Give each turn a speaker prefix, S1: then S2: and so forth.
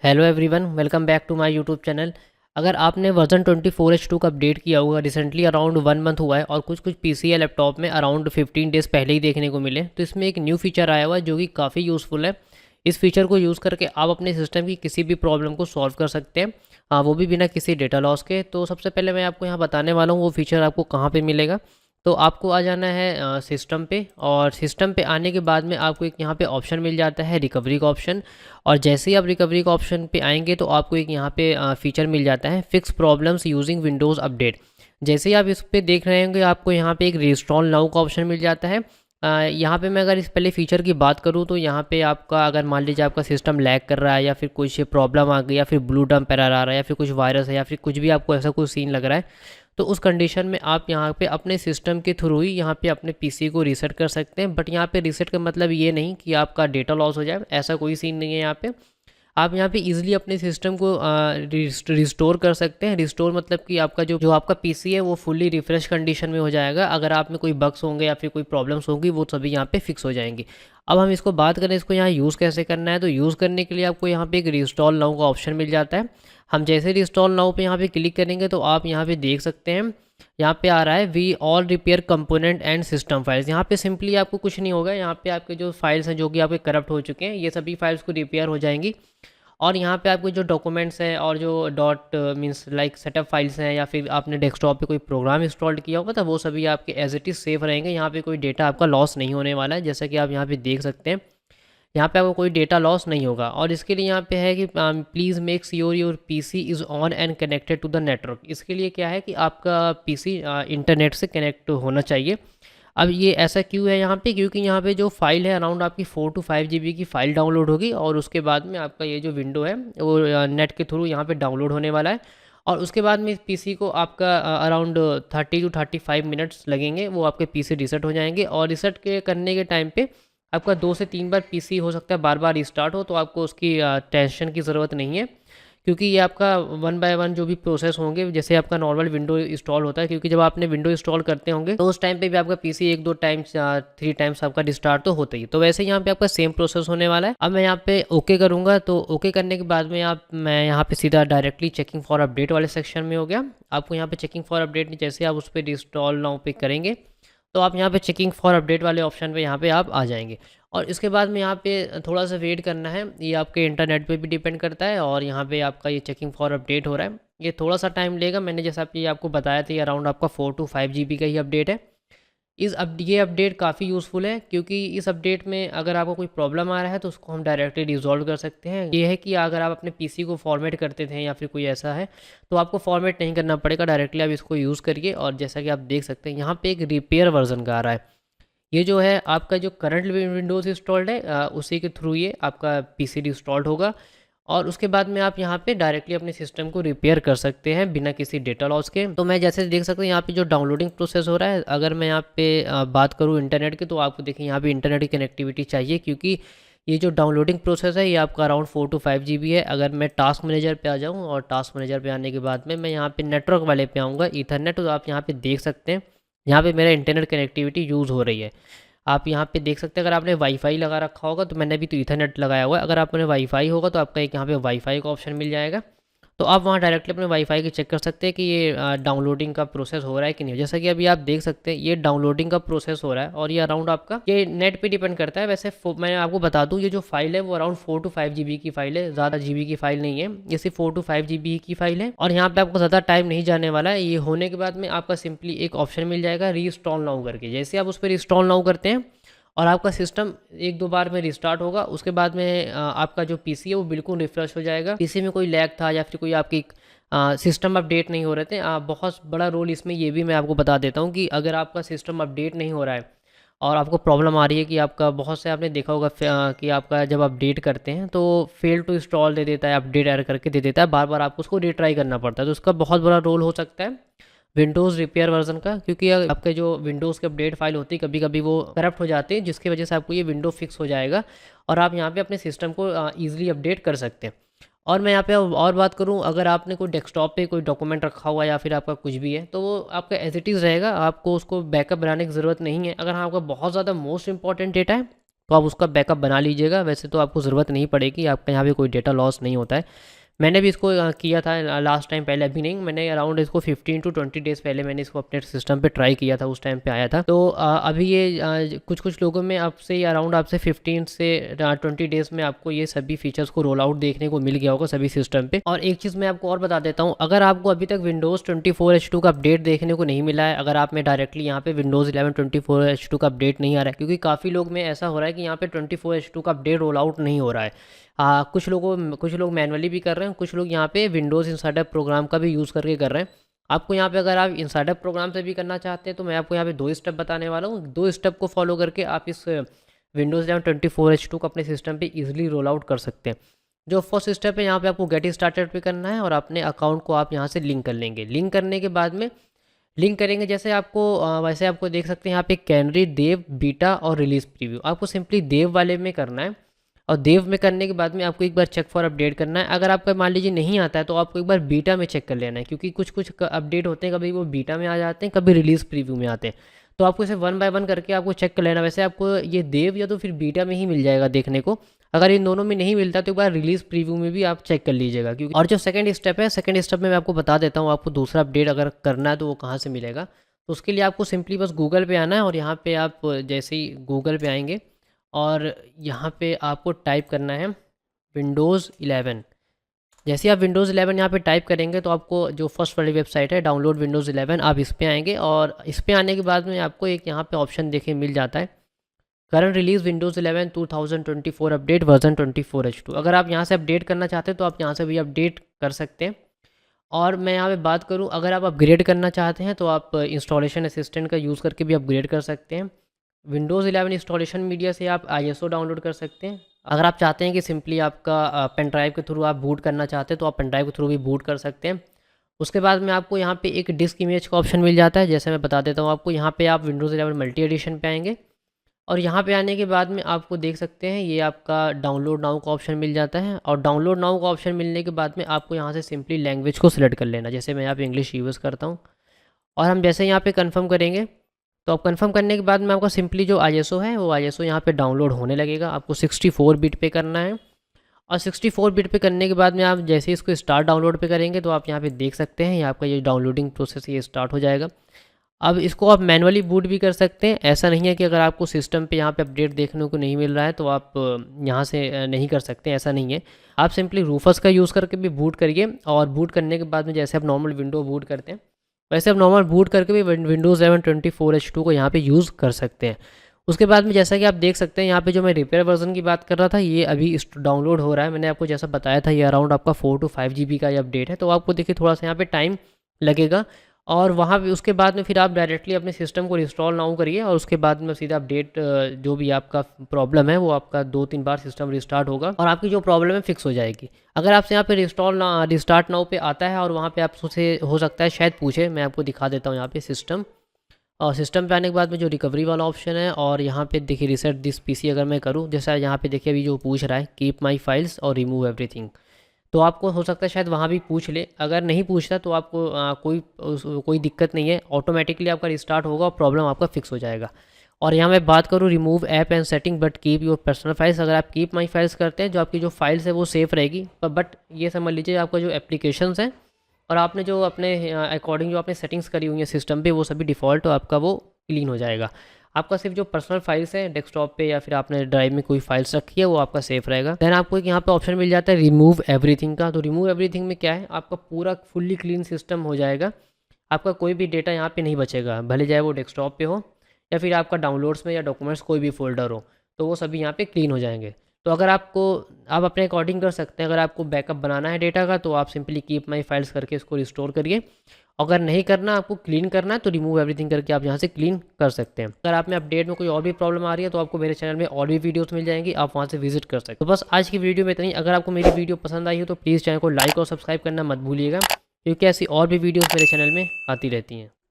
S1: Hello everyone, welcome back to my YouTube channel. अगर आपने version 24H2 का update किया होगा, रिसेंटली अराउंड 1 मंथ हुआ है और कुछ कुछ पीसी या लैपटॉप में अराउंड 15 डेज़ पहले ही देखने को मिले, तो इसमें एक न्यू फीचर आया हुआ है जो कि काफ़ी यूज़फुल है। इस फीचर को यूज़ करके आप अपने सिस्टम की किसी भी प्रॉब्लम को सॉल्व कर सकते हैं, वो भी बिना किसी डेटा लॉस के। तो सबसे पहले मैं आपको यहाँ बताने वाला हूँ वो फीचर आपको कहाँ पर मिलेगा। तो आपको आ जाना है सिस्टम पे, और सिस्टम पे आने के बाद में आपको एक यहाँ पे ऑप्शन मिल जाता है रिकवरी का ऑप्शन। और जैसे ही आप रिकवरी का ऑप्शन पे आएंगे तो आपको एक यहाँ पे फीचर मिल जाता है fix problems using Windows update. जैसे ही आप इस पे देख रहे होंगे आपको यहाँ पे एक रिस्टॉल नाउ का ऑप्शन मिल जाता है। यहाँ पे मैं अगर इस पहले फ़ीचर की बात करूँ तो यहाँ पे आपका अगर मान लीजिए आपका सिस्टम लैग कर रहा है या फिर कुछ प्रॉब्लम आ गई या फिर ब्लू डंप एरर आ रहा है या फिर कुछ वायरस है या फिर कुछ भी आपको ऐसा कुछ सीन लग रहा है, तो उस कंडीशन में आप यहाँ पे अपने सिस्टम के थ्रू ही यहाँ पे अपने पीसी को रीसेट कर सकते हैं। बट यहाँ पे रीसेट का मतलब ये नहीं कि आपका डेटा लॉस हो जाए, ऐसा कोई सीन नहीं है। यहाँ पे आप यहाँ पे इजीली अपने सिस्टम को रिस्टोर कर सकते हैं। रिस्टोर मतलब कि आपका जो जो आपका पीसी है वो फुल्ली रिफ्रेश कंडीशन में हो जाएगा। अगर आप में कोई बग्स होंगे या फिर कोई प्रॉब्लम्स होंगी वो सभी यहाँ पे फिक्स हो जाएंगी। अब हम इसको बात करें इसको यहाँ यूज़ कैसे करना है, तो यूज़ करने के लिए आपको यहाँ पे एक रिस्टॉल नाउ का ऑप्शन मिल जाता है। हम जैसे रिस्टॉल नाउ पे यहाँ पे क्लिक करेंगे तो आप यहाँ पे देख सकते हैं, यहाँ पे आ रहा है we all repair component and system files. यहाँ पे सिंपली आपको कुछ नहीं होगा, यहाँ पे आपके जो फाइल्स हैं जो कि आपके करप्ट हो चुके हैं ये सभी फाइल्स को रिपेयर हो जाएंगी। और यहाँ पे आपके जो डॉक्यूमेंट्स हैं और जो dot means like setup files हैं या फिर आपने डेस्कटॉप पे कोई प्रोग्राम इंस्टॉल किया होगा तो वो सभी आपके एज इट इज़ सेफ रहेंगे। यहाँ पे कोई डेटा आपका लॉस नहीं होने वाला है, जैसा कि आप यहाँ पे देख सकते हैं। यहाँ पे आपको कोई डेटा लॉस नहीं होगा। और इसके लिए यहाँ पे है कि please make sure your PC is on and connected to the network. इसके लिए क्या है कि आपका पीसी इंटरनेट से कनेक्ट होना चाहिए। अब ये ऐसा क्यों है यहाँ पे, क्योंकि यहाँ पे जो फाइल है अराउंड आपकी 4 to 5 GB की फ़ाइल डाउनलोड होगी और उसके बाद में आपका ये जो विंडो है वो नेट के थ्रू यहाँ पे डाउनलोड होने वाला है। और उसके बाद में इस पीसी को आपका अराउंड 30 to 35 मिनट्स लगेंगे, वो आपके पीसी रीसेट हो जाएंगे। और रीसेट के करने के टाइम पे आपका 2 से 3 बार पीसी हो सकता है बार बार रिस्टार्ट हो, तो आपको उसकी टेंशन की ज़रूरत नहीं है, क्योंकि ये आपका वन बाय वन जो भी प्रोसेस होंगे जैसे आपका नॉर्मल विंडो इंस्टॉल होता है, क्योंकि जब आपने विंडो इंस्टॉल करते होंगे तो उस टाइम पे भी आपका पीसी 1-2 टाइम्स 3 टाइम्स आपका रिस्टार्ट तो होता ही, तो वैसे यहाँ पे आपका सेम प्रोसेस होने वाला है। अब मैं यहाँ पे ओके करूँगा, तो ओके करने के बाद में मैं यहाँ पे सीधा डायरेक्टली चेकिंग फॉर अपडेट वाले सेक्शन में हो गया। आपको यहाँ पे चेकिंग फॉर अपडेट जैसे आप उस पर इंस्टॉल नाउ पे करेंगे तो आप यहाँ पे चेकिंग फॉर अपडेट वाले ऑप्शन पे यहाँ पे आप आ जाएंगे। और इसके बाद में यहाँ पे थोड़ा सा वेट करना है, ये आपके इंटरनेट पे भी डिपेंड करता है। और यहाँ पे आपका ये चेकिंग फॉर अपडेट हो रहा है, ये थोड़ा सा टाइम लेगा। मैंने जैसा आप ये आपको बताया था, ये अराउंड आपका 4 to 5 GB का ही अपडेट है। ये अपडेट काफ़ी यूज़फुल है, क्योंकि इस अपडेट में अगर आपको कोई प्रॉब्लम आ रहा है तो उसको हम डायरेक्टली रिजॉल्व कर सकते हैं। ये है कि अगर आप अपने पीसी को फॉर्मेट करते थे या फिर कोई ऐसा है तो आपको फॉर्मेट नहीं करना पड़ेगा, डायरेक्टली आप इसको यूज़ करिए। और जैसा कि आप देख सकते हैं यहाँ पे एक रिपेयर वर्जन का आ रहा है। ये जो है आपका जो करंट विंडोज़ इंस्टॉल्ड है उसी के थ्रू ये आपका पीसी इंस्टॉल्ड होगा। और उसके बाद में आप यहाँ पे डायरेक्टली अपने सिस्टम को रिपेयर कर सकते हैं बिना किसी डेटा लॉस के। तो मैं जैसे देख सकते हैं यहाँ पे जो डाउनलोडिंग प्रोसेस हो रहा है, अगर मैं यहाँ पे बात करूँ इंटरनेट की, तो आपको देखिए यहाँ पे इंटरनेट की कनेक्टिविटी चाहिए, क्योंकि ये जो डाउनलोडिंग प्रोसेस है ये आपका अराउंड 4 to 5 GB है। अगर मैं टास्क मैनेजर पे आ जाऊँ और टास्क मैनेजर पे आने के बाद में मैं यहाँ पे नेटवर्क वाले पे आऊँगा ईथरनेट, तो आप यहाँ पे देख सकते हैं यहाँ पे मेरा इंटरनेट कनेक्टिविटी यूज़ हो रही है। आप यहाँ पे देख सकते हैं, अगर आपने वाईफाई लगा रखा होगा, तो मैंने भी तो ईथरनेट लगाया हुआ है, अगर आपने वाईफाई होगा तो आपका एक यहाँ पे वाईफाई का ऑप्शन मिल जाएगा। तो आप वहाँ डायरेक्टली अपने वाईफाई की चेक कर सकते हैं कि ये डाउनलोडिंग का प्रोसेस हो रहा है कि नहीं। जैसा कि अभी आप देख सकते हैं ये डाउनलोडिंग का प्रोसेस हो रहा है और ये अराउंड आपका ये नेट पे डिपेंड करता है। वैसे मैं आपको बता दूं, ये जो फाइल है वो अराउंड 4 to 5 GB की फाइल है, ज़्यादा जीबी की फाइल नहीं है, ये सिर्फ 4 to 5 GB की फाइल है। और यहाँ पे आपको ज़्यादा टाइम नहीं जाने वाला है। ये होने के बाद में आपका सिंपली एक ऑप्शन मिल जाएगा रीइंस्टॉल नाउ करके। जैसे आप उस पर इंस्टॉल नाउ करते हैं और आपका सिस्टम 1-2 बार में रिस्टार्ट होगा, उसके बाद में आपका जो पीसी है वो बिल्कुल रिफ्रेश हो जाएगा। पीसी में कोई लैग था या फिर कोई आपकी सिस्टम अपडेट नहीं हो रहे थे, बहुत बड़ा रोल इसमें ये भी मैं आपको बता देता हूँ कि अगर आपका सिस्टम अपडेट नहीं हो रहा है और आपको प्रॉब्लम आ रही है कि आपका बहुत से आपने देखा होगा कि आपका जब अपडेट करते हैं तो फेल टू इंस्टॉल दे देता है, अपडेट एरर करके दे देता है, बार बार आपको उसको रीट्राई करना पड़ता है। तो उसका बहुत बड़ा रोल हो सकता है विंडोज़ रिपेयर वर्जन का, क्योंकि आपके जो विंडोज़ के अपडेट फाइल होती है कभी कभी वो करप्ट हो जाते हैं, जिसकी वजह से आपको ये विंडो फिक्स हो जाएगा और आप यहाँ पे अपने सिस्टम को ईजिली अपडेट कर सकते हैं। और मैं यहाँ पे और बात करूँ, अगर आपने कोई डेस्कटॉप पे कोई डॉक्यूमेंट रखा हुआ है या फिर आपका कुछ भी है तो वो आपका एज इट इज़ रहेगा, आपको उसको बैकअप बनाने की ज़रूरत नहीं है। अगर हाँ आपका बहुत ज़्यादा मोस्ट इंपॉर्टेंट डेटा है तो आप उसका बैकअप बना लीजिएगा। वैसे तो आपको ज़रूरत नहीं पड़ेगी, आपका यहाँ पे कोई डेटा लॉस नहीं होता है। मैंने भी इसको किया था लास्ट टाइम, पहले अभी नहीं, मैंने अराउंड इसको 15 टू 20 डेज़ पहले मैंने इसको अपने सिस्टम पे ट्राई किया था, उस टाइम पे आया था। तो अभी ये कुछ कुछ लोगों में आपसे अराउंड आपसे 15 से 20 डेज़ में आपको ये सभी फीचर्स को रोल आउट देखने को मिल गया होगा सभी सिस्टम पे। और एक चीज़ मैं आपको और बता देता हूँ, अगर आपको अभी तक विंडोज़ 24H2 का अपडेट देखने को नहीं मिला है, अगर आप में डायरेक्टली यहाँ पे विंडोज़ 11 24H2 का अपडेट नहीं आ रहा है, क्योंकि काफ़ी लोग में ऐसा हो रहा है कि यहाँ पे 24H2 का अपडेट रोल आउट नहीं हो रहा है। कुछ लोग मैनुअली भी कर रहे हैं, कुछ लोग यहाँ पे विंडोज़ इंसाइडर प्रोग्राम का भी यूज़ करके कर रहे हैं। आपको यहाँ पे अगर आप इंसाइडर प्रोग्राम से भी करना चाहते हैं तो मैं आपको यहाँ पे 2 स्टेप बताने वाला हूँ। 2 स्टेप को फॉलो करके आप इस विंडोज़ 11 24H2 को अपने सिस्टम पे ईजिली रोल आउट कर सकते हैं। जो फर्स्ट स्टेप है, यहाँ पे आपको गेट स्टार्टेड पे करना है और अपने अकाउंट को आप यहाँ से लिंक कर लेंगे। लिंक करने के बाद में लिंक करेंगे जैसे आपको वैसे आपको देख सकते हैं यहाँ पे कैनरी, देव, बीटा और रिलीज़ प्रीव्यू। आपको सिंपली देव वाले में करना है और देव में करने के बाद में आपको एक बार चेक फॉर अपडेट करना है। अगर आपका मान लीजिए नहीं आता है तो आपको एक बार बीटा में चेक कर लेना है, क्योंकि कुछ कुछ अपडेट होते हैं, कभी वो बीटा में आ जाते हैं, कभी रिलीज़ प्रीव्यू में आते हैं। तो आपको इसे 1 बाय 1 करके आपको चेक कर लेना। वैसे आपको ये देव या तो फिर बीटा में ही मिल जाएगा देखने को। अगर इन दोनों में नहीं मिलता तो एक बार रिलीज़ प्रीव्यू में भी आप चेक कर लीजिएगा। क्योंकि और जो सेकंड स्टेप है, सेकंड स्टेप में मैं आपको बता देता हूँ, आपको दूसरा अपडेट अगर करना है तो वो कहाँ से मिलेगा। तो उसके लिए आपको सिंपली बस गूगल पे आना है और यहाँ पे आप जैसे ही गूगल पे आएंगे और यहाँ पे आपको टाइप करना है विंडोज़ 11। जैसे ही आप विंडोज़ 11 यहाँ पे टाइप करेंगे तो आपको जो फर्स्ट वाली वेबसाइट है डाउनलोड विंडोज़ 11, आप इस पे आएंगे और इस पे आने के बाद में आपको एक यहाँ पे ऑप्शन देखिए मिल जाता है, current release Windows 11 2024 update version 24H2। अगर आप यहाँ से अपडेट करना चाहते हैं तो आप यहाँ से भी अपडेट कर सकते हैं। और मैं यहाँ पे बात करूँ, अगर आप अपग्रेड करना चाहते हैं तो आप इंस्टॉलेशन असिस्टेंट का यूज़ करके भी अपग्रेड कर सकते हैं। विंडोज़ 11 इंस्टॉलेशन मीडिया से आप ISO डाउनलोड कर सकते हैं। अगर आप चाहते हैं कि सिंपली आपका पेन ड्राइव के थ्रू आप बूट करना चाहते हैं तो आप पेन ड्राइव के थ्रू भी बूट कर सकते हैं। उसके बाद में आपको यहाँ पे एक डिस्क इमेज का ऑप्शन मिल जाता है। जैसे मैं बता देता हूँ आपको, यहाँ पे आप विंडोज़ 11 मल्टी एडिशन पे आएंगे और यहाँ पे आने के बाद में आपको देख सकते हैं ये आपका डाउनलोड नाउ का ऑप्शन मिल जाता है। और डाउनलोड नाउ का ऑप्शन मिलने के बाद में आपको यहाँ से सिंपली लैंग्वेज को सिलेक्ट कर लेना। जैसे मैं यहाँ पे इंग्लिश यूज़ करता हूँ और हम जैसे यहाँ पे कंफर्म करेंगे तो आप कंफर्म करने के बाद में आपका सिंपली जो ISO है वो ISO यहाँ पे डाउनलोड होने लगेगा। आपको 64 बिट पे करना है और 64 बिट पे करने के बाद में आप जैसे इसको स्टार्ट डाउनलोड पे करेंगे तो आप यहाँ पे देख सकते हैं ये आपका ये डाउनलोडिंग प्रोसेस ये स्टार्ट हो जाएगा। अब इसको आप मैनुअली बूट भी कर सकते हैं। ऐसा नहीं है कि अगर आपको सिस्टम पे यहाँ पे अपडेट देखने को नहीं मिल रहा है तो आप यहाँ से नहीं कर सकते, ऐसा नहीं है। आप सिंपली रूफस का यूज़ करके भी बूट करिए और बूट करने के बाद में जैसे आप नॉर्मल विंडो बूट करते हैं वैसे आप नॉर्मल बूट करके भी विंडोज़ 11 24H2 को यहाँ पे यूज़ कर सकते हैं। उसके बाद में जैसा कि आप देख सकते हैं यहाँ पे जो मैं रिपेयर वर्जन की बात कर रहा था ये अभी डाउनलोड हो रहा है। मैंने आपको जैसा बताया था ये अराउंड आपका 4 to 5 GB का ये अपडेट है। तो आपको देखिए थोड़ा सा यहाँ पे टाइम लगेगा और वहाँ पे उसके बाद में फिर आप डायरेक्टली अपने सिस्टम को इंस्टॉल नाउ करिए और उसके बाद में सीधा अपडेट जो भी आपका प्रॉब्लम है वो आपका 2-3 बार सिस्टम रिस्टार्ट होगा और आपकी जो प्रॉब्लम है फिक्स हो जाएगी। अगर आपसे यहाँ पे रिस्टार्ट नाउ पे आता है और वहाँ पे आपसे हो सकता है शायद पूछे, मैं आपको दिखा देता हूँ यहाँ पे सिस्टम। और सिस्टम पे आने के बाद में जो रिकवरी वाला ऑप्शन है और यहाँ पे देखिए रिसेट दिस PC अगर मैं करूँ, जैसा यहाँ पे देखिए अभी जो पूछ रहा है कीप माई फाइल्स और रिमूव एवरीथिंग, तो आपको हो सकता है शायद वहाँ भी पूछ ले। अगर नहीं पूछता तो आपको कोई दिक्कत नहीं है, ऑटोमेटिकली आपका रिस्टार्ट होगा और प्रॉब्लम आपका फिक्स हो जाएगा। और यहाँ मैं बात करूँ remove app and setting but keep your personal files, अगर आप कीप माई फाइल्स करते हैं जो आपकी जो फाइल्स है वो सेफ रहेगी, बट ये समझ लीजिए आपका जो एप्लीकेशंस हैं और आपने जो अपने अकॉर्डिंग जो आपने सेटिंग्स करी हुई हैं सिस्टम पे वो सभी डिफ़ॉल्ट तो आपका वो क्लीन हो जाएगा। आपका सिर्फ जो पर्सनल फाइल्स हैं डेस्कटॉप पे या फिर आपने ड्राइव में कोई फाइल्स रखी है वो आपका सेफ रहेगा। देन आपको एक यहाँ पे ऑप्शन मिल जाता है रिमूव एवरीथिंग का। तो रिमूव एवरीथिंग में क्या है, आपका पूरा फुल्ली क्लीन सिस्टम हो जाएगा, आपका कोई भी डेटा यहाँ पे नहीं बचेगा, भले चाहे वो डेस्कटॉप पे हो या फिर आपका डाउनलोड्स में या डॉक्यूमेंट्स कोई भी फोल्डर हो, तो वो सभी यहाँ पे क्लीन हो जाएंगे। तो अगर आप अपने अकॉर्डिंग कर सकते हैं, अगर आपको बैकअप बनाना है डेटा का तो आप सिंपली कीप माई फाइल्स करके इसको रिस्टोर करिए। अगर नहीं करना, आपको क्लीन करना है तो रिमूव एवरीथिंग करके आप यहाँ से क्लीन कर सकते हैं। अगर आप में अपडेट में कोई और भी प्रॉब्लम आ रही है तो आपको मेरे चैनल में और भी वीडियोस मिल जाएंगी, आप वहाँ से विजिट कर सकते हैं। तो बस आज की वीडियो में इतना ही। अगर आपको मेरी वीडियो पसंद आई हो तो प्लीज़ चैनल को लाइक और सब्सक्राइब करना मत भूलिएगा, क्योंकि ऐसी और भी वीडियोज़ मेरे चैनल में आती रहती हैं।